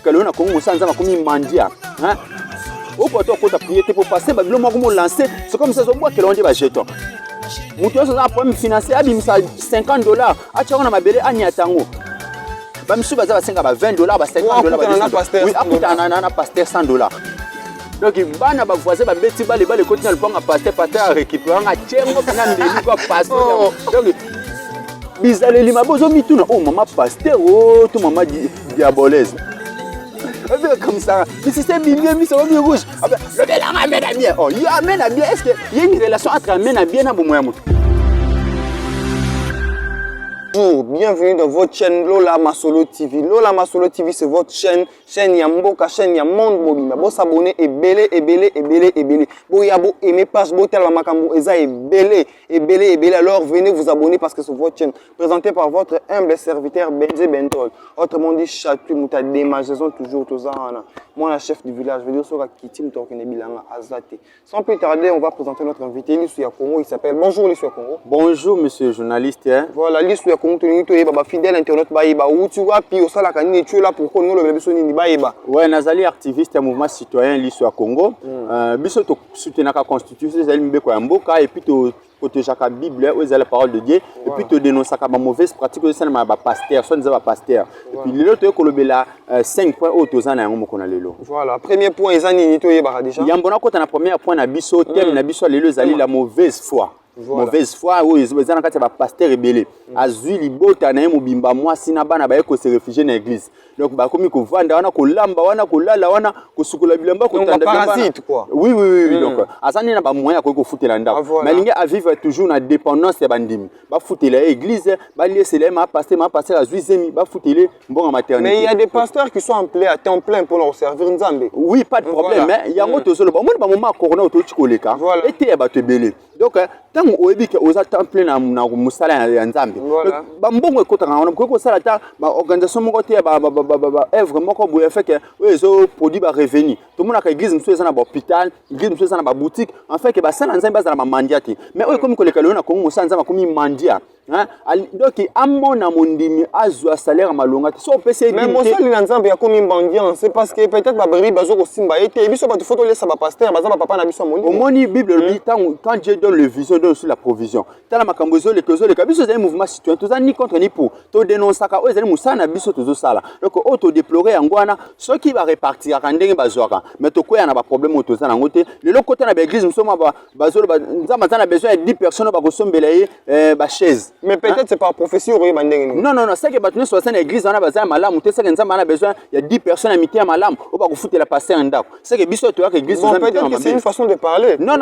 Kalona Congo Sanza comme mandia. Hein? Au poteau côté prier pour passer babilo moi comme lancer, c'est comme ça on voit que l'on dit ba jeton. Mutuo ça problème financier abimisa $50. Acha on mabele aniatango. Ba misu baza 50 ba $20 ba $50. Oui, akutana na pasteur $100. Donc bana ba voisin ba beti ba le côté le panga pasteur récupérer nga tchengo na ndeli kwa pasteur. Donc bizaleli mabozo mituna oh maman pasteur oh tout maman diabolaise. Comme ça, mais si c'est milieu, mis sur le rouge. Le bel amène à bien. Oh, il amène à bien. Est-ce qu'il y a une relation entre amène à bien et Boumouamou? Bonjour, bienvenue dans votre chaîne Lola Masolo TV. Lola Masolo TV, c'est votre chaîne Yamboka, chaîne Yamond Bobima. Vous s'abonnez et belé. Vous aimez page, vous tel Makambo, Eza et belé. Alors venez vous abonner parce que c'est votre chaîne. Présentée par votre humble serviteur Benze Bentol. Autrement dit, Chatu Mouta démageaison toujours tous ans. Moi, la chef du village, je veux dire, sur Kitim Torkine Bilanga Azate. Sans plus tarder, on va présenter notre invité, Lissouya Congo. Il s'appelle. Bonjour Lissouya Congo. Bonjour monsieur le journaliste. Hein? Voilà, Lissouya Congo, fidèle internaute Baïba. Où tu vois, puis au Salakani, tu es là pour qu'on nous le besoin de Baïba. Ouais, Nazali activiste, mouvement citoyen Lissouya Congo. Biso to soutenir la constitution, Zali Mbeko Mboka et puis protéger la Bible, où la parole de Dieu, et puis te dénoncer la mauvaise pratique, c'est un pasteur, soit un pasteur. Et puis l'autre, il y a 5 points autour de nous. Voilà, premier point, il y a déjà. Il y a un bon côté, le premier point, il y a la mauvaise foi. Voilà. Mauvaise foi, oui, ils ont un pasteur rebelle. Azui libota na mobimba moi sinaba na ba ko se réfugier dans l'église. Donc ba komi ko vanda wana ko lamba wana ko lala wana ko sukula bilamba ko tanda parasite quoi. Oui. Donc azani na ba moyen ko foutela ndako. Mais linga a vivre toujours na dépendance ya bandimi. Ba foutela église, ba laisser les ma pasteur azui zemi, ba foutela bon en maternité. Mais il y a des pasteurs qui sont appelés à temps plein pour leur servir Nzambe. Oui, pas de problème, mais il y a moto solo. Moi ba moment corona to chikoleka. Et te ba te belé. Donc tant oyebi ke oza temps plein na musala ya Nzambe. Ba mbongo ekota ngana ko sala ta ba organisation moko te ba œuvre moko boye fait que ezo produit ba revenu. Tout monde ka église mso eza na ba hôpital, église mso eza na ba boutique, en fait que ba sala Nzambe za na ba mandia te. Mais oyo comme ko lekalo na ko musa Nzambe komi mandia. Hein? Donc amona mondimi azwa salaire malonga te. So pese mais mosali na Nzambe ya komi mandia, c'est parce que peut-être ba bari bazo ko simba ete biso ba photo laisser ba pasteur baza ba papa na biso moni. Au moni Bible le quand Dieu donne le vision donne aussi la provision. Tala makambozo le kozo le kabiso za mouvement citoyen to za ni contre ni pour. To dénoncer ka ozali musana biso tozo sala. Donc auto déplorer ngwana ceux qui va répartir ka ndenge bazwaka. Mais to ko ya na ba problème to za na ngote. Le l'autre côté na ba église musoma ba bazolo ba nzamba za na besoin de 10 personnes ba ko sombela ba chaise. Mais peut-être c'est par profession non, c'est que batune soit une église on a besoin malam, tu sais que Nzamba a besoin il y a 10 personnes à mitié à malam, on va foutre la passer en dako. C'est que biso toi que église peut-être que c'est une façon de parler. Non,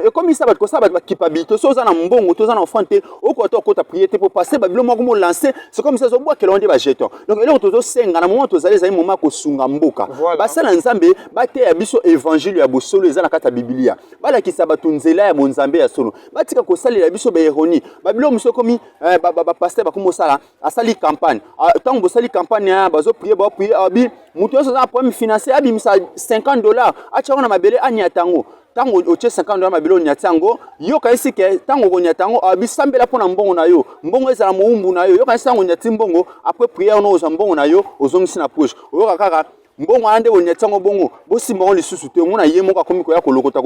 et comme il s'abat que ça va qui pas bito, so za na mbongo, to za na enfante, au côté ta prier pour passer babilo mo comme lancer, c'est comme ça zo bois que l'on dit ba jeton. Donc là on to senga na moment to zali za moment ko sunga mboka. Ba sala Nzambe ba te ya biso évangile ya bosolo eza na kata biblia. Ba la ki sabatunzela ya Nzambe ya solo. Ba tika ko sali la biso ba ironie. Babilo muso komi pasteur ba komosala asali campagne tant bo sali campagne bazo prier abi mutu so za problème financier abi misa $50 acha na mabele aniatango tango oche $50 mabele oniatango yo kaisi ke tango oniatango abi sambela pona mbongo na yo mbongo ezala muumbu na yo kaisi tango oniati mbongo après prière no oza mbongo na yo ozongisi na poche oyo kaka mbongo ande oniatango bongo bosi mbongo lisusu te mona ye moko akomi ko ya kolokota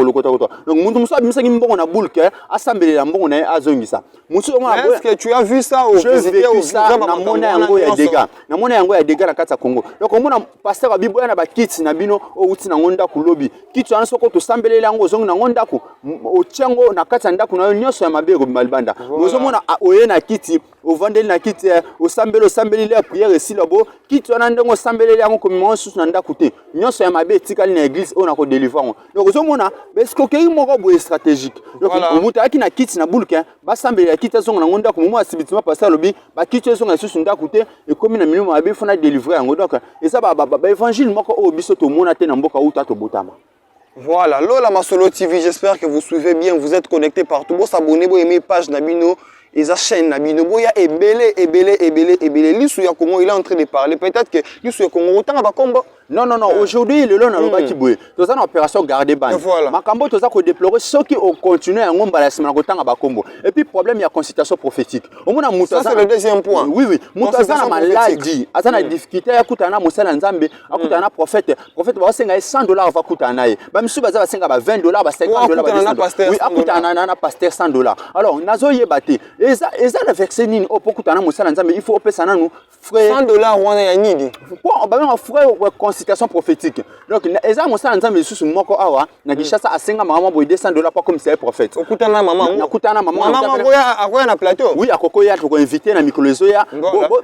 donc muntu muso abimisa ki mbongo na bulke asambelela mbongo na azongisa muso est-ce que tu as vu ça au visiter ça na mona yango ya dégâts na kata Congo donc mona pasteur ba biboya na ba kits na bino o uti na ngonda kulobi kits wana soko to sambelela yango zongi na ngonda ku o tiango na kata ndaku na nyonso ya mabego malbanda muso mona oye na kiti o vandeli na kiti o sambeli la prière ici là-bas kits wana ndongo sambelela yango comme monsu na ndaku te nyonso ya mabe tikali na église on a ko délivrer donc ozomona escroquerie moko boye stratégique donc muta aki na kits na bulke ba sambeli kiti zongo na ngonda ko mo asibitima passer lobi ba kiti zongo na susu ndaku te et comme na milimo mabe fona délivrer yango donc et ça ba évangile moko o biso to mona te na mboka uta to botama. Voilà, Lola Masolo TV, j'espère que vous suivez bien, vous êtes connectés partout. Vous abonnez, vous aimez page Nabino, et sa chaîne Nabino. Vous y a ebele. Lissouya Congo, il est en train de parler. Peut-être que Lissouya Congo, autant à combat. Non, aujourd'hui, le long na loba kibwe. Toza na opération garder ban. Makambo toza ko déplorer ceux qui ont continué à ngomba la semaine kotanga bakombo. Et puis problème il y a consultation prophétique. Omona muta ça c'est le deuxième point. Oui, muta na maladie, azana difficulté ya kutana musala nzambe, akutana prophète ba senga $100 va kutana ye. Ba misu baza senga ba $20 ba $50 ba. Oui, akutana na pasteur $100. Alors nazo yebate. Eza le verset nini opokutana musala nzambe, il faut opesa nanu frère $100 wana ya nini? Bon, ba même frère consultation prophétique. Donc eza musala nzambe susu moko awa na Kishasa asenga maman boy $200 pas comme c'est un prophète. Okutana maman. Nakutana maman. Maman akoya na plateau. Oui, akoko ya ko inviter na mikolozo ya.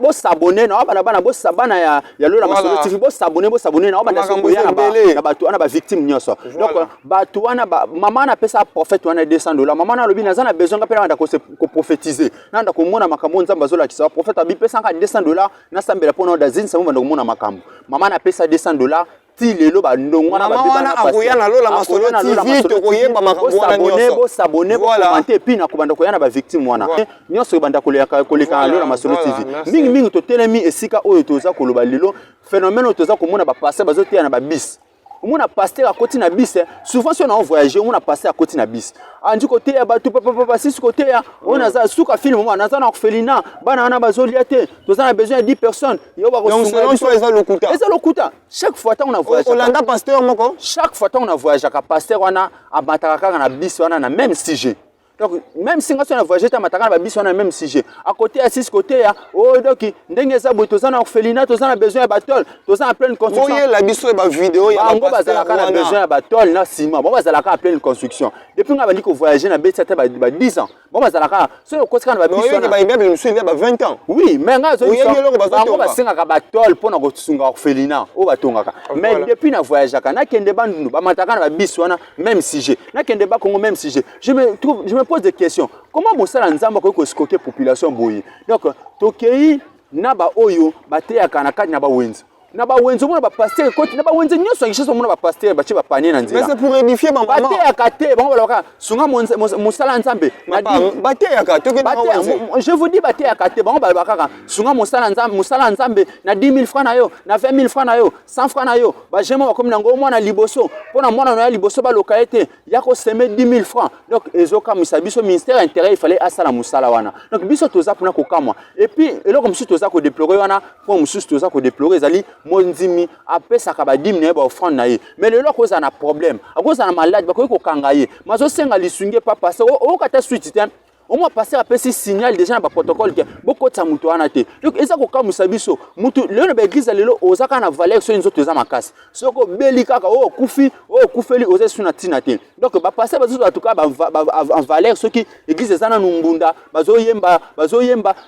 Bo s'abonner na bana bo sabana ya lola masolo TV bo s'abonner na bana so ya na batu ana ba victime nyoso. Donc batu wana maman na pesa prophète wana $200. Maman na lobi nazana besoin ka pela ndako se ko prophétiser. Na ndako mona makambo nzamba zola kisa prophète abi pesa ka $200 na sambela pona dazine sa ndako mona makambo. Maman na pesa $200 ti lelo ba ndongo na ba bana akoya na lola masolo TV to koyeba makambo wana nyoso. Bo s'abonner bo commenter puis na ko banda ko yana ba victime wana. Nyoso banda ko leka na lola masolo TV. Mingi to telemi esika oyo toza ko loba lelo phénomène toza ko mona ba passer bazotia na ba bis. On a passé à côté na bis. Souvent si on a voyagé, on a passé à côté na bis. Andi côté ya batu papa si côté ya on a za suka film on a za na orphelinat bana na bazoliate. Tous on a besoin de 10 personnes. Yo ba donc selon toi ils ont le kuta. Ils ont le kuta. Chaque fois on a voyagé. Olanda pasteur moko. Chaque fois on a voyagé ka pasteur wana abataka na bis wana na même sujet. Donc même si on a voyagé ta mataka na bis wana même sujet. À côté à 6 côté ya oh donc ndenge za boto za na orphelinat tous on a besoin de battle. Tous on a plein de construction. Voyez la biso ba vidéo ya ba pasteur on a besoin de battle na ciment. Bon bazalaka plein de construction. Depuis on a dit que voyager na bête ça ba 10 ans. Bon bazalaka so ko ska na ba bis wana. Ba immeuble monsieur il y a 20 ans. Oui, mais ngazo on ba singa ka battle pour na ko tsunga orphelinat o batongaka. Mais depuis na voyage na kende bandu ba mataka na ba bis wana même sujet. Na kende ba Congo même sujet. Je me pose des questions. Comment mosala nzamba ko escoquer population boyi? Donc tokei na ba oyo bateyaka na kati na ba wenzi. Na ba wenzi mona ba pasteur koti na ba wenzi nyoso ngisho mona ba pasteur ba chi ba panier na nzela. Mais c'est pour édifier ma maman. Bateyaka te bango balaka sunga mosala nzambe. Bateyaka toke na wenzi. Je vous dis bateyaka te bango balaka sunga mosala nzambe na 10 000 francs na yo, na 20 000 francs na yo, 100 francs na yo. Ba jema ba comme nango mwana liboso. Pona mwana na liboso ba lokalite ya ko semer 10 000 francs. Donc ezoka misabiso ministère intérieur il fallait asala musala wana. Donc biso toza pona ko kamwa. Et puis eloko musu toza ko déplorer wana, pour musu toza ko déplorer ezali mondimi apesaka ba 10 000 ba offrande na ye. Mais lelo ko za na problème. Akoza na malade ba ko kanga ye. Mazo senga lisunge pa passer o kata suite tem. Au moins passer à passer signal déjà dans protocole que beaucoup de mutu wana te. Donc eza ko kamusa biso mutu lelo ba église lelo ozaka na valeur so nzoto za makasi. Soko belika ka o kufeli oza suna tina te. Donc ba passer ba en tout cas en valeur ce qui église za na numbunda bazoyemba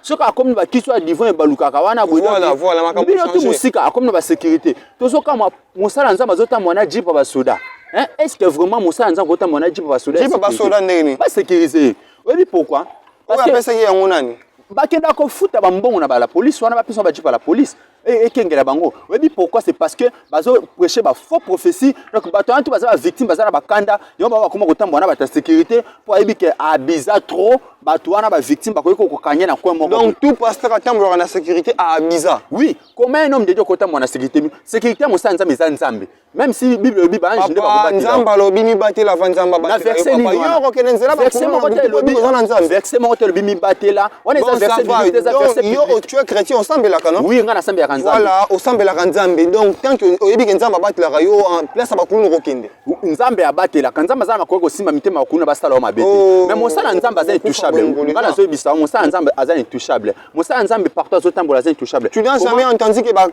soko akomi ba kiswa divin ba lukaka wana boye. Voilà makambo changer. Musika akomi ba sécurité. Tozoka mosala nzamba zota mwana jipa ba soda. Hein, est-ce que vraiment mosala nzamba zota mwana jipa ba soda? Jipa ba soda ndeni. Pas sécurisé. Oui, pourquoi? Parce que bakenda ko futa bambongo na ba la police wana ba pesa ba jipa la police et kengela bango. Oui, pourquoi? C'est parce que bazo prêcher ba faux prophétie. Donc bato antu baza victime baza na bakanda, yo ba koma ko tamba na ba ta sécurité pour éviter abiza trop bato wana ba victime ba ko kanya na kwa moko. Donc tout pasteur atamba na sécurité à abiza. Oui, comment un homme de Dieu ko tamba na sécurité? Sécurité mo sanza nzambe. Même si Bible ba ange ne ba ko nzamba lo bimi batela va nzamba batela. Verset ni yo ko nzela ba ko verset mo ko bimi batela. On est verset yo tu es chrétien ensemble là non? Oui, ngana sambe ya kanzambe. Voilà, ensemble la kanzambe. Donc tant que oyebi nzamba batela yo en place ba kulu rokende. Nzambe abatela kanzamba za makoko simba mitema makulu ba sala o mabete. Mais mon sala nzamba za intouchable. Ngana zo bisa mon sala nzamba za intouchable. Mon sala nzambe partout zo tambola za intouchable. Tu n'as jamais entendu que ba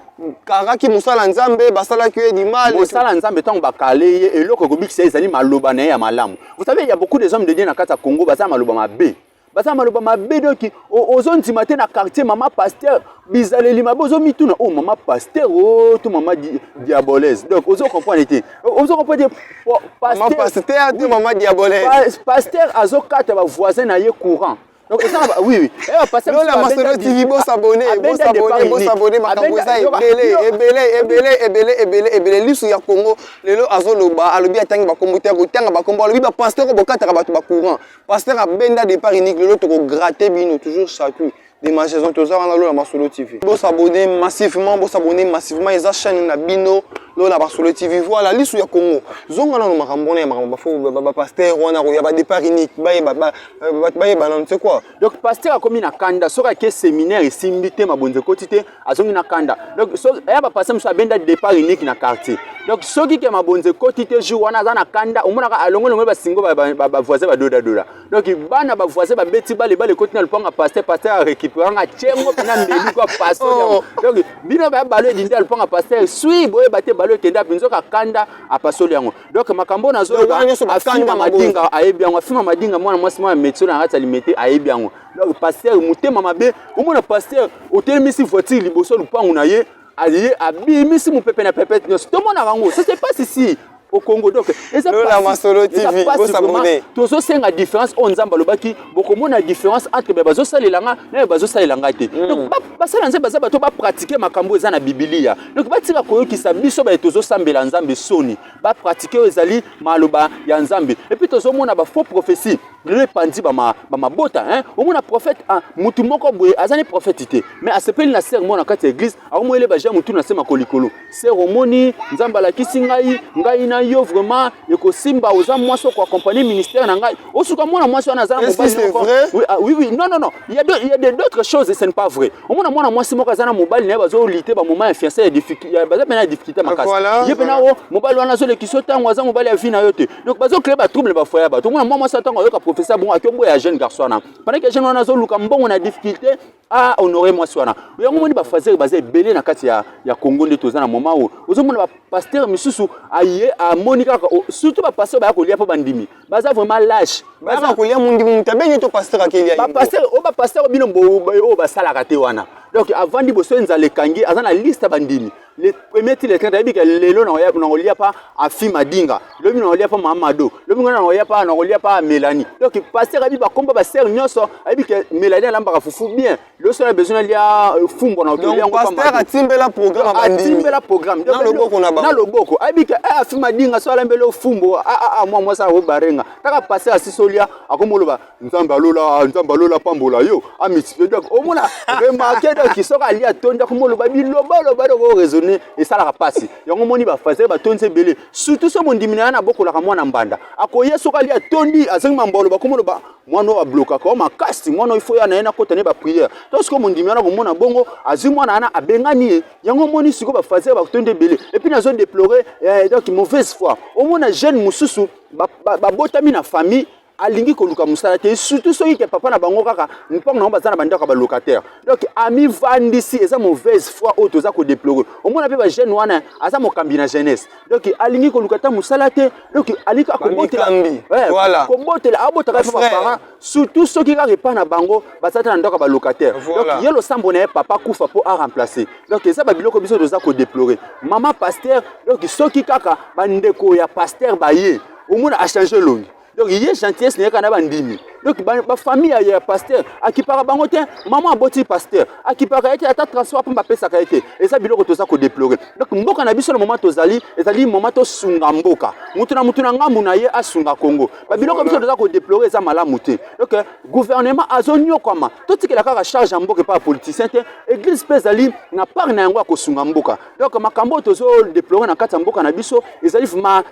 karaki musala nzambe ba sala que du mal. Musala nzambe tant ba kaleye eloko ko bikisa ezali maloba na ya malamu. Vous savez il y a beaucoup de hommes de Dieu na kata Congo baza maloba mabe. Baza maloba mabe donc ozonti matin na quartier maman pasteur bizaleli mabozo mituna oh maman pasteur oh tout maman diabolaise. Donc ozo comprendre été. Ozo comprendre pasteur tout maman diabolaise. Pasteur azo kata ba voisin na ye courant. Donc ça oui. Et passer la Masolo TV bo s'abonner makambo za ebele lisu ya Congo lelo azoloba alobi atangi ba communautaire otanga ba kombo alobi ba pasteur bo kataka ba courant pasteur a benda départ unique lelo to gratter bino toujours chacun de ma saison toza wana lola Masolo TV. Bo s'abonner massivement, eza chaîne na bino lola Masolo TV. Voilà lisu ya Congo. Zonga na makambo na makambo ba pasteur wana ko ya ba départ unique ba non c'est quoi. Donc pasteur a commis na kanda soka ke séminaire simbité mabonze kotité azongi na kanda. Donc so ya ba pasteur mso benda départ unique na quartier. Donc soki ke mabonze kotité jour wana za na kanda omona ka alongo ba singo ba voisin ba doda. Donc bana ba voisin ba beti ba le kotité na lpanga pasteur a récupéré nga tchengo pena mbeli kwa pasteur. Donc bino ba balo dindi lpanga pasteur sui boye bate balo kenda pinzo ka kanda a pasteur yango. Donc makambo na zo afima madinga ayebi yango afima madinga mwana mwasi mwa métier na ngata limité ayebi yango. Donc pasteur mutema mabe omona pasteur otelemisi voiture liboso lupangu na ye alié abimisi mupepe na pepete nyos to mona rango ça c'est pas ici au Congo. Donc la Masolo TV bo s'abonner tozo senga différence on nzamba lobaki boko mona différence entre bazo salelanga na bazo salelanga te. Donc ba sala nzamba za bato ba pratiquer makambo eza na Biblia. Donc ba tira koyokisa biso ba tozo sambela nzambe soni ba pratiquer ezali maloba ya nzambe. Et puis tozo mona ba faux prophétie le pandi ba mabota hein au mona prophète mutu moko boye azani prophète mais asepeli na sermon na kati église amoyele ba ja mutu na sema kolikolo sermoni nzamba la kisingai ngai na yo vraiment eko simba oza mwaso ko accompagner ministère na ngai osuka mwana mwaso wana za mobali oui non il y a d'autres choses et ce n'est pas vrai au mwana mwasi moko za na mobali na bazo lité ba moment influencer difficulté baza pena difficulté makasi ye pena o mobali wana zo le kisota ngwaza mobali ya vina yote donc bazo créer ba trouble ba foya ba to mwana mwasi atango yoka professeur bon akombo ya jeune garçon na pendant que jeune wana zo luka mbongo na difficulté a honorer mwasi wana yango moni ba fazer baza belé na kati ya Congo nde toza na moment où ozo mona ba pasteur misusu aye a monika surtout ba pasteur ba kolia po bandimi baza vraiment lâche baza kolia mundi mutabenge to pasteur akelia ba pasteur bino bo ba sala kate wana donc avant di boso nzale kangi azana liste bandimi les premiers titres quand d'ailleurs que lelo na olia pa afi madinga le bino olia pa mamado le bino na olia pa Mélanie donc pasteur abi ba komba ba sœur nyoso abi que Mélanie alamba ka fufu bien le seul besoin lia fumbo na olia donc pasteur atimbela programme bandimi atimbela programme na loboko na loboko abi que afi madinga so alambelo fumbo moi ça o barenga taka pasteur asisolia akomoloba nzamba lola pambola yo amiti donc au mona remarquer donc qui sera ali atonda komoloba biloba do raisonner et ça la passe yango moni ba fazer ba tonze belé surtout so mondimina na boko la mwana mbanda akoye soka ali atondi azengi mambolo ba komoloba mwana wa bloka ko makasti mwana il faut ya na kota ne ba prière donc ko mondimina na komona bongo azi mwana ana abengani yango moni siko ba fazer ba tonde belé et puis na zone déplorer donc mauvaise foi au mona jeune mususu ba botami na famille alingi koluka musala te surtout soki ke papa na bango kaka mpango na bazana bandaka ba locataire donc ami vandisi eza mauvaise foi o toza ko déplorer au moins pe ba jeune wana aza mokambi na jeunesse donc alingi koluka ta musala te donc alika ko botela voilà ko botela abota ka papa parent surtout soki ka repa na bango bazata na ndaka ba locataire donc yelo sambo na papa kufa po a remplacer donc eza ba biloko biso toza ko déplorer maman pasteur donc soki kaka bandeko ya pasteur baye au moins a changer l'ongi. Donc il y a gentillesse n'est qu'un bandimi. Donc ma famille a pasteur, à qui parle bangote, maman a boti pasteur, à qui parle été à ta transfert pour ma pesa été. Et ça bilo que ça ko déplorer. Donc mboka na biso le moment tozali, ezali moment to sunga mboka. Mutuna ngamu na ye a sunga Congo. Ba bilo que biso toza ko déplorer ça malamu te. Donc gouvernement azonyo koma. Tout ce que la ka charge mboka pas politicien te, église pezali na par na yango ko sunga mboka. Donc makambo tozo déplorer na kata mboka na biso, ezali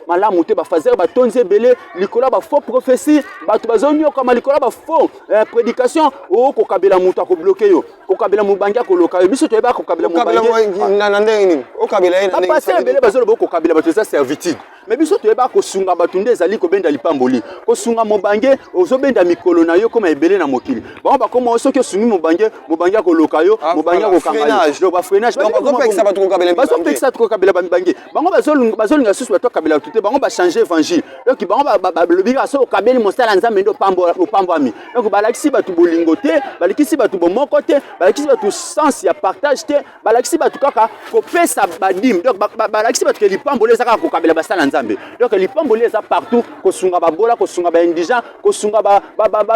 malamu te ba fazer ba tonze belé, likola ba faux prophétie, ba bazonyo koma likola ba faux prédication o ko kabela muta ko bloquer yo ko kabela mubanga ko loka biso to eba ko kabela mubanga na ndenge o kabela ina passer belé bazolo ko kabela bato za servitude mais biso to eba ko sunga batunde ezali ko benda lipamboli ko sunga mubange ozo benda mikolo na yo koma ebele na mokili ba koma soki sungi mubange ko loka yo mubanga ko kangala donc ba freinage donc ba pekisa bato ko kabela baso pekisa to kabela bangi bango bazolo nga susu bato kabela tuté bango ba changer évangile donc bango ba lobika so kabeli mosala nzambe ndo pambwami donc balakisi batu bolingo te balakisi batu bomoko te balakisi batu sens ya partage te balakisi batu kaka kopesa badim donc balakisi batu ke lipamboli ezaka kokabela basala nzambe donc lipamboli eza partout kosunga babola kosunga baindigent kosunga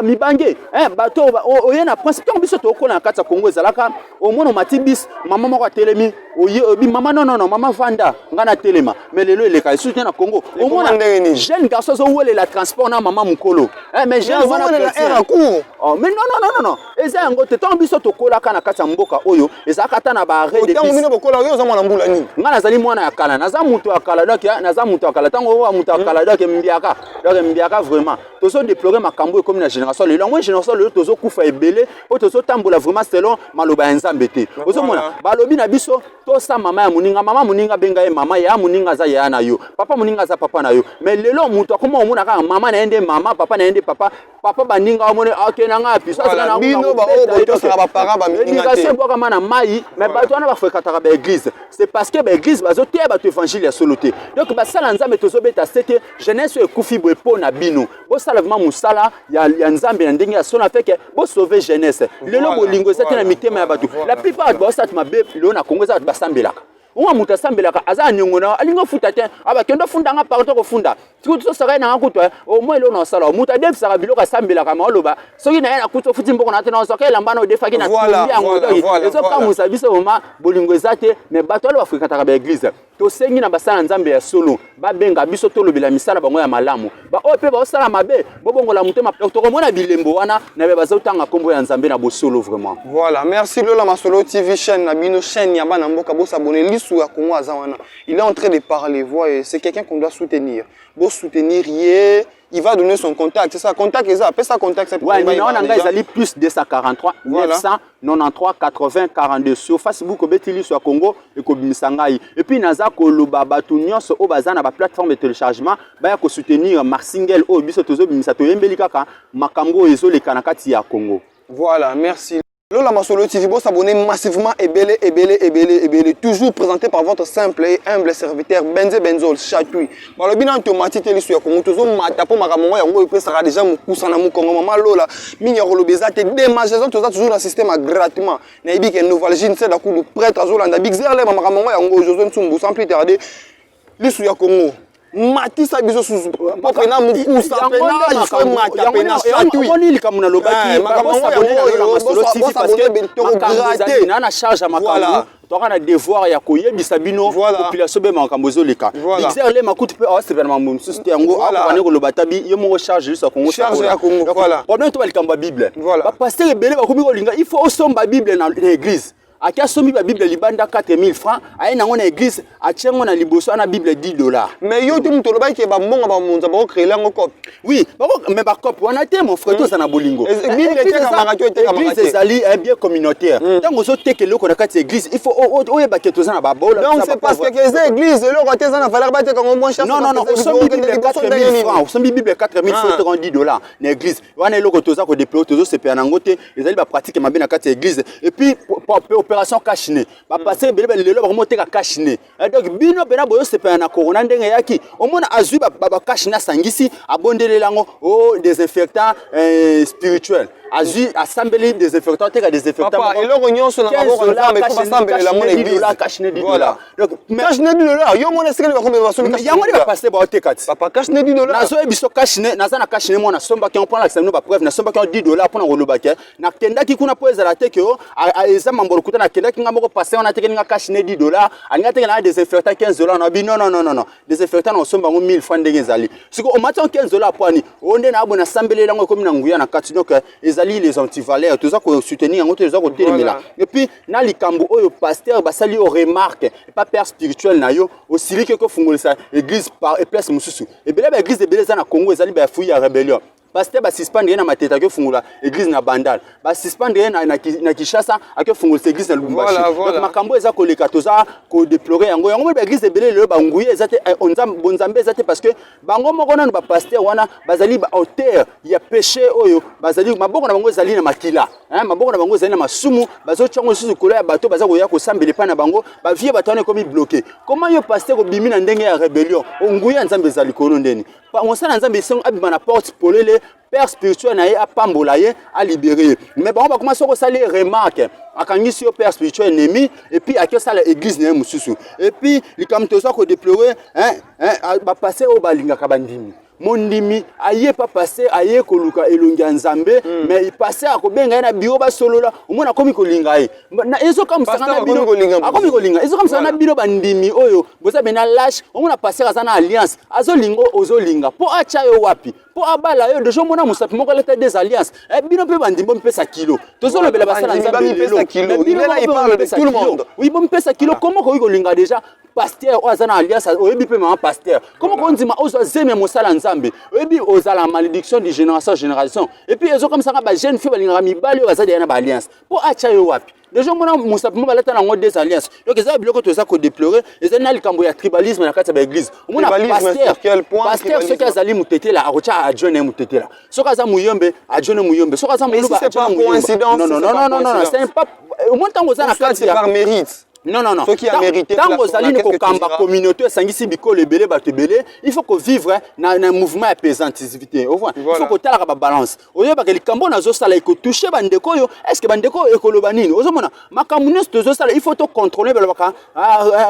mibange bato oye na principe ntango biso tokola na kati ya Congo ezalaka omona omati bis mama moko atelemi obi mama non mama vanda nga na telema mais lelo eleka esusu te na Congo omona jeune garçon ozowelela transport na mama mukolo mais jeune wana era court mais non eza yango te tant biso tokolaka na kati ya mboka oyo ezalaka ata na ba arrêt de tant bino bokola yo za mwana mbula nini nga nazali mwana ya kala naza mutu ya kala donc naza mutu ya kala tango wa mutu ya kala donc mbiaka vraiment tozo déplorer makambo ekomi na génération lelo yango génération lelo tozo kufa ebele po tozo tambola vraiment selon maloba ya Nzambe te ozomona balobi na biso tosa mama ya muninga benga ye mama ya muninga za ya na yo papa muninga za papa na yo mais lelo mutu akoma omona kaka mama na ende mama papa na ende papa baninga omone akena nga piso azala na bino ba o boto saka ba parents ba mininga te éducation boka mana mai mais bato wana ba fréquentaka ba église c'est parce que ba église bazo te ba évangile ya soloté donc ba sala Nzambe tozo beta c'était jeunesse ekufi boye po na bino bo sala vraiment musala ya Nzambe na ndenge ya sona fait que bo sauver jeunesse lelo bolingo ezate na mitema ya bato la plupart ba sat mabe lelo na Congo za basambelaka Uma muta sambelaka aza nyongona alinga futa te aba kendo funda nga parto ko funda tuku to saka na kutwa o mo elo no sala muta def saka biloka sambelaka maloba soki na yana kuto futi mboko na te na saka elamba no defaki na tumbi yango to ezo ka musa biso ma bolingo ezate me bato alo Afrika taka ba église to sengi na basala Nzambe ya solo ba benga biso to lobela misala bango ya malamu ba ope ba osala mabe bobongola mutema to komona bilembo wana na be bazotanga kombo ya Nzambe na bosolo vraiment. Voilà, merci Lola Masolo TV chaîne na bino chaîne ya bana mboka bo s'abonner lisu ya Congo azawana. Il est en train de parler, voyez, c'est quelqu'un qu'on doit soutenir. Bo soutenir il va donner son contact, c'est ça contact ça, appelle ça contact c'est ouais, mais on a ezali plus 243 voilà. 993 80 42 sur Facebook betili sur Congo et ko bimisangai et puis naza ko loba batu nyonso o bazana ba plateforme de téléchargement ba ya ko soutenir Marcingel o biso tozo bimisa to yembeli kaka makambo ezo le kanakati ya Congo. Voilà, merci. Lola Masolo TV, vous s'abonnez massivement et belé, toujours présenté par votre simple et humble serviteur Benze Benzol Chatui. Dans le bilan automatique, il y a toujours matapo maramongo ya ngo sera déjà mukusana mukongo mama Lola minyoro lobezate démageson tout ça toujours dans système gratuitement. Na ibi ke nouvelle jeune c'est da coup de prêtre azolanda bixer le maramongo ya ngo Jozo Nsumbu sans plus tarder. Lisu ya Congo. Matisa biso susu pena mukusa pena il faut mata pena Chatui. On il comme na lobaki ba s'abonner na Lola Masolo TV parce que na charge makambo tokana devoir ya koyebisa bino population be makambo ezoleka bixer le makutu pe c'est vraiment mon suste yango akwane ko lobatabi yo mo charge juste Congo charge ya Congo voilà problème to balikamba Bible ba pasteur ebele bakomi kolinga il faut osomba Bible na église akia somi ba Bible libanda 4000 francs aye nango na église atiengo na liboso na Bible $10. Mais yo tout mutolo ba ke ba mbonga ba munza ba créer lango copie oui mais ba copie wana te mon frère to za na bolingo Bible te ka marato te ka église ezali un bien communautaire tango zo tekelo ko na kati église il faut oyeba ke to za na ba bola donc c'est parce que les églises le côté za na valeur ba te ka moins cher non osomi Bible 4000 francs osomi Bible 4000 francs te $10 na église wana eloko to za ko déployer to zo se pe nango te ezali ba pratique mabe na kati église et puis opération cache-nez ba passer belé lelo ba monter ka cache-nez donc bino pena boyo se pe na corona ndenge yaki omona azui ba cache-nez sangisi abondele lango o désinfectant spirituel azui assembler désinfectant te ka désinfectant papa eloko nyonso na maboko na mais ko assembler la monnaie $10 cache-nez $10 donc cache-nez $10 yo mona sekele ba ko ba solo yango ba passer ba te kati papa cache-nez $10 nazo ebiso cache-nez naza na cache-nez mona somba ki on prend la ba preuve na somba ki $10 pour na roloba ke na kendaki kuna po ezala te ke o eza mambo kuta na kendaki nga moko passer on a teke nga cache-nez $10 alinga teke na désinfectant $15 na bi non désinfectant na somba ngo 1000 francs ndenge ezali siko o matan $15 poani onde na abona sambelela ngo komi na nguya na kati donc ezali les antivaleurs toza ko soutenir ngo toza ko telemela et puis na likambo oyo pasteur basali o remarque pas père spirituel na yo osili ke ko fungolisa église par place mususu et bela ba église de beleza na Congo ezali ba fuya rebellion pasteur ba suspendre na mateta ke fungula église na Bandal ba suspendre na Kishasa ake fungula église na Lubumbashi donc makambo eza ko leka toza ko déplorer yango ba église de belé le ba nguye ezate bonzambe ezate parce que bango moko na ba pasteur wana bazali ba auteur ya péché oyo bazali maboko na bango ezali na makila maboko na bango ezali na masumu bazo tchongo susu kola ya bato baza ko ya ko sambele pa na bango ba vie bato na komi bloqué comment yo pasteur ko bimi na ndenge ya rébellion nguye nzambe ezali kono ndeni on sana nzambe song abima na porte polele père spirituel na ye apambola ye a libérer mais bon ba commencer ko saler remarque akangisi yo père spirituel ennemi et puis akio sala église na mususu et puis likamto so ko déplorer ba passer au balinga ka bandimi mondimi aye pas passer aye koluka elongi nzambe mais il passer akobenga na bio ba solola omona komi kolinga ye na ezo comme ça na bino akomi kolinga ezo comme ça na bino bandimi oyo boza bena lâche omona passer azana alliance azolingo ozolinga po acha yo wapi po abala yo deja mona musapi moko leta des alliances bino pe bandimbo mpesa kilo tozolobela basala nzambe lelo il parle de tout le monde oui bon mpesa kilo comment ko kolinga déjà pasteur azana alliance oyebi pe mama pasteur comment ko ndima ozo zeme mosala nzambe oyebi ozala malédiction de génération en génération et puis ezo comme ça ba jeune fille balinga mibali yo bazali na ba alliance po acha yo wapi déjà mona musapi mo baleta nango des alliances donc eza biloko toza ko déplorer eza na likambo ya tribalisme na kati ya église omona pasteur ce qui azali mutetela akocha adjoine mutetela soka aza muyombe adjoine muyombe soka aza muluba c'est pas coïncidence non c'est pas au moins tango za na kati par mérite. Non. Ce qui a mérité. Tant que Zali ne kamba communauté, sangisi biko lebele batebele, il faut que vivre na un mouvement apaisantivité. Il faut que tala ba balance. Oyo ba ke likambo na zo sala iko toucher bandeko yo, est-ce que bandeko ekoloba nini? Ozo mona makamunes to zo sala, il faut to contrôler ba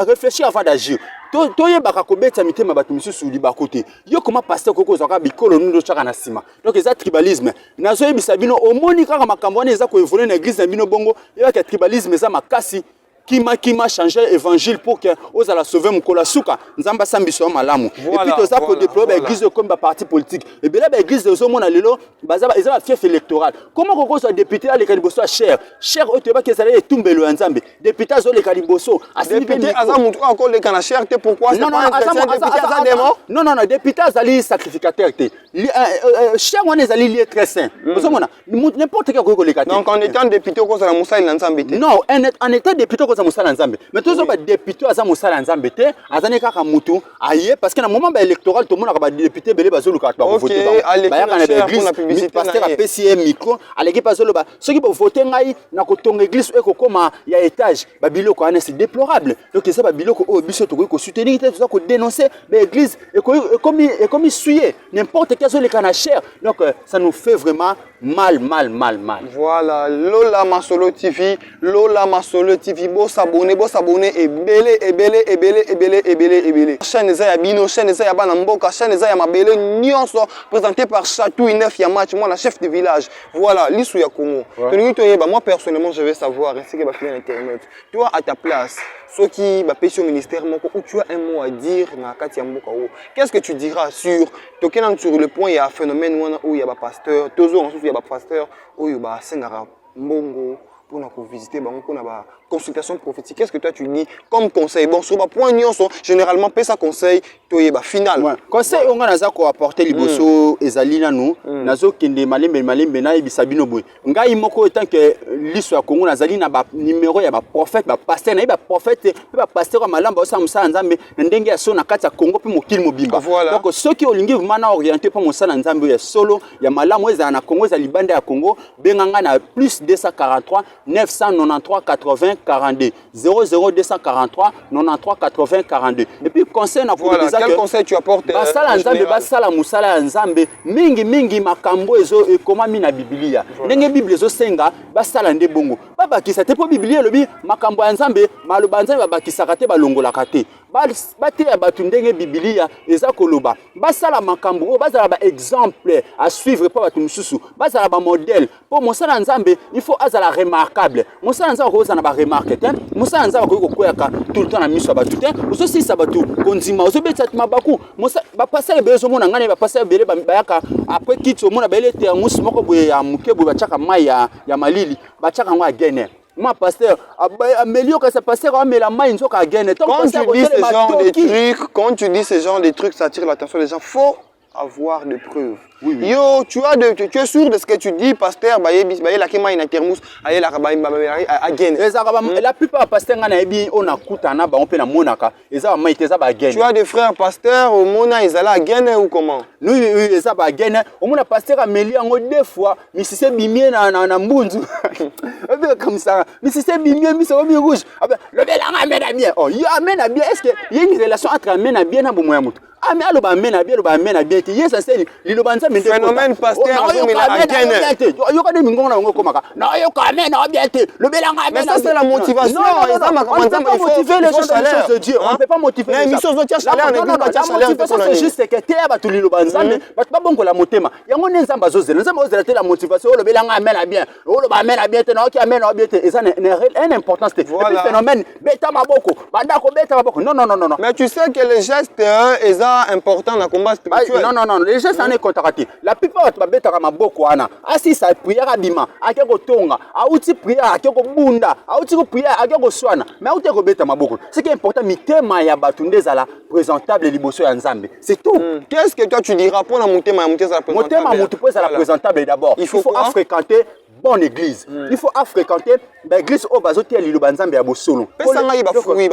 réfléchir avant d'agir. Toye baka kobeta mitema batu misusu liba côté. Yo comment pasteur koko zaka bikolo nundo chaka na sima. Donc eza tribalisme. Nazo yebisa bino omoni kaka makambo wana eza ko évoluer na église na bino bongo, yo ka tribalisme eza makasi. Qui m'a changé l'évangile pour que aux alla sauver mon kolasuka nzamba sambiso malamu et puis tout ça pour déployer l'église comme ba parti politique et bien là l'église de mona lelo baza ils ont fief électoral comment qu'on soit député à les caliboso cher au teba que ça allait tomber le nzambe député zo les caliboso député aza mutu encore les kana cher pourquoi c'est pas un chrétien député aza démon non député azali sacrificateur té cher on est allé lié très saint vous mona n'importe quel ko les kati donc en étant député ko ça la musa il nzambe non en étant député za musala nzambe mais tozo ba député aza musala nzambe te azane kaka mutu aye parce que na moment ba électoral to mona ba député belé bazoluka ba voter ba ya kana ba église pasteur a PCM micro aleki bazoloba ceux qui ba voter ngai na ko tonga église eko koma ya étage ba biloko ana c'est déplorable donc ça ba biloko o biso to ko soutenir te to ko dénoncer ba église comme suyer n'importe quel zole kana cher donc ça nous fait vraiment mal. Voilà, Lola Masolo TV bo s'abonner et belé. Chaîne eza ya bino, chaîne eza ya bana mboka, chaîne eza ya mabele nyonso présenté par Chatou Inef ya match moi la chef de village. Voilà, lisu ya Congo. Moi personnellement je veux savoir est-ce que va finir internet. Toi à ta place, ceux qui va pêcher au ministère où tu as un mot à dire na kati ya mboka wo. Qu'est-ce que tu diras sur le point il y a un phénomène où il y a ba pasteur, toujours ensuite il y a ba pasteur où il y a sengara mbongo pour nous visiter pour la consultation prophétique. Qu'est-ce que toi tu dis comme conseil? Bon, sur ma point généralement paie ça conseil final. Conseil on a ko apporter liboso ezali nanu nazo kende malembe na ibisabino boy. Ngai moko tant que liso ya Congo nazali na ba numéro ya ba prophète ba pasteur na ba prophète ba pasteur malamba osa musala nzambe ndenge ya so na kati ya Congo pe mokili mobimba. Donc ceux qui olingi vraiment orienté pour musala nzambe ya solo ya malamu eza na Congo za libanda ya Congo benganga na plus 243 993 80 42 00243 93 80 42 et puis conseil na voilà, quel conseil tu apportes basala nzambe basala musala nzambe mingi makambo ezo ekomami na Biblia ndenge Bible ezo senga basala nde bongo babakisa te po Biblia lobi makambo ya nzambe maloba nzambe babakisaka te balongolaka te bate ya batu ndenge Biblia eza koloba basala makambo bazala ba exemple à suivre pa batu mususu bazala ba modèle po musala nzambe il faut azala remarquable musala nzambe ko za na ba remarque te musala nzambe ko koyaka tout le temps na miso ba tout oso si sabatu konzima oso betsa mabaku ba passer bezo mona ngane ba passer bele ba yaka après kitso mona bele te musu moko boye ya mukebu ba chaka mai ya malili ba chaka ngwa gene moi pasteur améliore que ça pasteur a la main nzoka gene quand tu dis ce genre de trucs ça attire l'attention des gens faut avoir des preuves. Oui. Yo, tu es sûr de ce que tu dis, pasteur? La kema ina termus, la plupart pasteur ngana ebi ona kutana ba on pe na monaka, eza ba eza ba gene. Tu as des frères pasteurs au mona ezala gene ou comment? Oui, eza ba gene. Au mona pasteur ameli ngo deux fois, misise bimie na mbunzu. Comme ça. Misise bimie miso mi rouge. Le belanga amena bien. Oh, yo amena bien. Est-ce que il y a une relation entre amena bien na bomoya mutu? Ah mais aloba amena bien, yes c'est lilo banza phénomène pasteur mais ça c'est la motivation. On ne peut pas motiver les gens dans les choses de Dieu. On ne peut pas motiver les gens. La motivation c'est juste que tu as tout banzambe, parce que bon la motema. Yango nzamba zozela, nzamba zozela te la motivation. Le belanga amène bien, le ba amène bien, te na ki amène bien te. Et ça une importance. Et puis phénomène beta maboko, bandako beta maboko. Non. Mais tu sais que les gestes ils sont importants dans le combat spirituel. Non, les gestes en est contractés. La plupart de beta maboko ana. Asi sa prière abima, akeko tonga, auti prière akeko bunda, auti ko prière akeko swana. Mais auti ko beta maboko. Ce qui est important mitema ya batunde zala présentable liboso ya nzambe. C'est tout. Qu'est-ce que toi tu diras pour la montée ma montée ça la présentable d'abord. Il faut fréquenter bonne église. Il faut fréquenter l'église au bazoté lilo banzambe ya bosolo. Pesanga yi ba fruit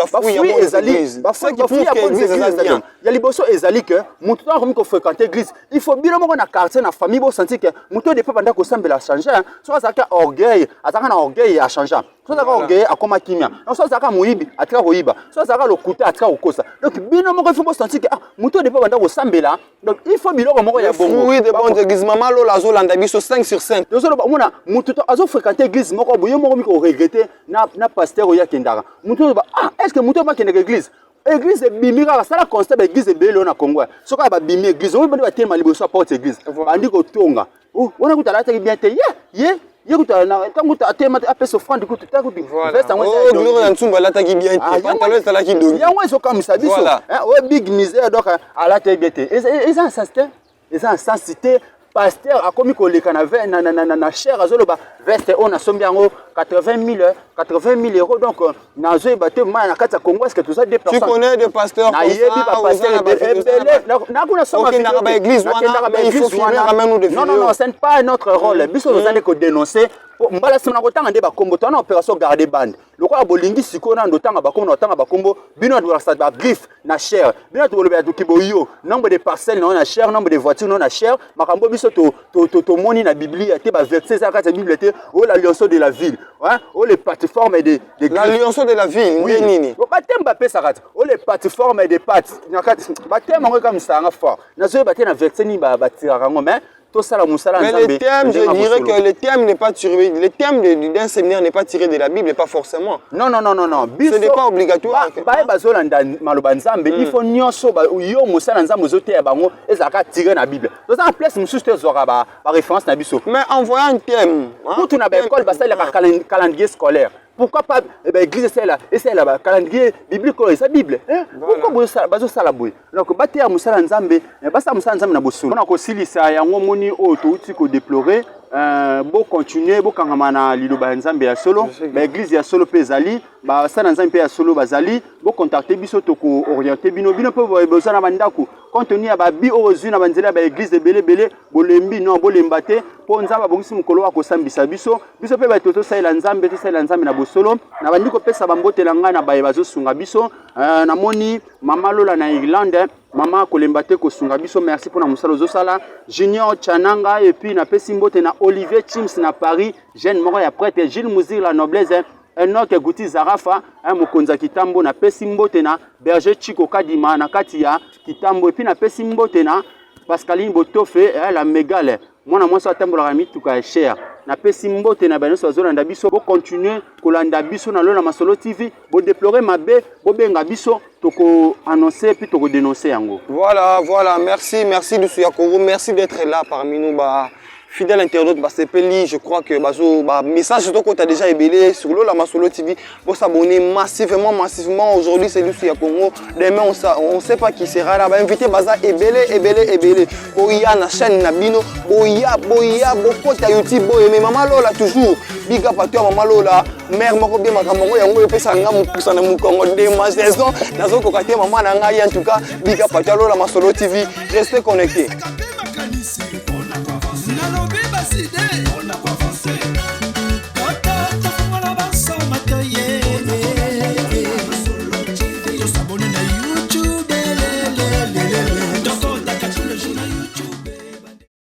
ezali. Ba qui prouve que l'église bien. Ya liboso ezali que mutu ta komi ko fréquenter l'église. Il faut bien moko na quartier na famille bo sentir que mutu de papa ndako sambela changer. Soit ça ka orgueil, ataka na orgueil a changer. Soit ça ka orgueil a koma kimia. Soit ça ka muibi atika koiba. Soit ça ka lokuta atika kokosa. Donc bien moko il faut sentir que mutu de papa ndako sambela. Donc il faut biloko moko ya bongo. Oui de bonne église maman lo lazo landa biso 5 sur 5. Yozolo ba mona mutu to azo fréquenter l'église moko boyo moko mi ko regretter na pasteur oya kendaka. Mutu ba est-ce que mutu ba kendaka l'église? Église bimika ça la constat ba église belé na Congo. Soka ba bimi église on ba tema liboso porte église. Bandi ko tonga. Oh, on a ko tala ta bien te ye ko tala tango ta tema apesa offrande ko ta ko veste ngwe. Oh, gloire na ntsumba la ta ki bien te. Pantalon ta la ki dongi. Ya ngwe so comme ça biso. O big misère donc ala ta bien te. Et ça sensité pasteur a commis koleka na cher azoloba veste on a sombi yango 80 000 euros donc nazo baté ma na kata Congo est-ce que tout ça des personnes tu connais des pasteurs comme ça na kuna soma na église il faut filmer ramène nous de vidéos non ce n'est pas notre rôle biso nous allons ko dénoncer mbala simana ko tanga nde ba kombo tona opération garder bande lokola bolingi siko na ndotanga ba kombo na tanga ba kombo bino do sa ba griffe na cher bino to lobe to kiboyo nombre de parcelles na cher nombre de voitures na cher makambo biso to moni na Biblia te ba verset ça ka Bible te o l'alliance de la ville hein o les plateformes de l'alliance de la ville nini ba temba pesa kata o les plateformes de pattes na kata ba temba ngo comme ça nga fort na zo ba te na verset ni ba tiraka ngo mais mais le thème, je dirais que le thème n'est pas tiré, le thème d'un séminaire n'est pas tiré de la Bible, pas forcément. Non. Ce n'est pas obligatoire. Il faut nyonso yo musala nzambe zote ya bango ezaka tiré na Bible. Donc en place mususu te zora ba référence na biso. Mais en voyant un thème, pour tout na ba école ba ça le calendrier scolaire. Pourquoi pas l'église c'est là calendrier biblique c'est Bible pourquoi bazo sala boy donc batia musala nzambe basa musala nzambe na bosolo on a ko silisa yango moni o to uti ko déplorer bo continuer bo kangama na liloba nzambe ya solo l'église ya solo pezali ba sala nzambe ya solo bazali bo contacter biso to ko orienter bino pe besoin na bandako contenu ya ba bi ozuna banzela ba église de belé bolembi non bolemba te po nzamba bongisi mukolo wa ko sambisa biso pe ba toto sala nzambe na bosolo na bandi ko pesa bambotela nga na baye bazo sunga biso na moni mama Lola na Irlande mama kolemba te ko sunga biso merci pour na musalo zo sala Junior Chananga et puis na pesi mbote na Olivier Chims na Paris jeune moko ya prêtre Gilles Mouzir la noblesse Enoch Guti Zarafa mokonza kitambo na pesi mbote na Berger Chiko Kadima na kati ya kitambo et puis na pesi mbote na Pascaline Botofe la mégale mwana mwasi atambola mituka cher na pesi mbote na bano azolanda biso bo continuer kolanda biso na Lola Masolo TV bo déplorer mabe bo benga biso toko annoncer puis toko dénoncer yango. Voilà, merci de Souyakoro, merci d'être là parmi nous fidèle internaute Basepeli, je crois que message surtout qu'on t'a déjà ébélé sur Lola Masolo TV pour s'abonner massivement aujourd'hui c'est lui à Congo demain on sait pas qui sera là invité baza ébélé boya na chaîne na bino boya beaucoup ta YouTube boya mais maman Lola toujours big up à toi maman Lola mère moko bien makambo yango epesa nga mukusa na mukongo de ma saison nazo kokate maman na ngai en tout cas big up à toi Lola Masolo TV restez connectés.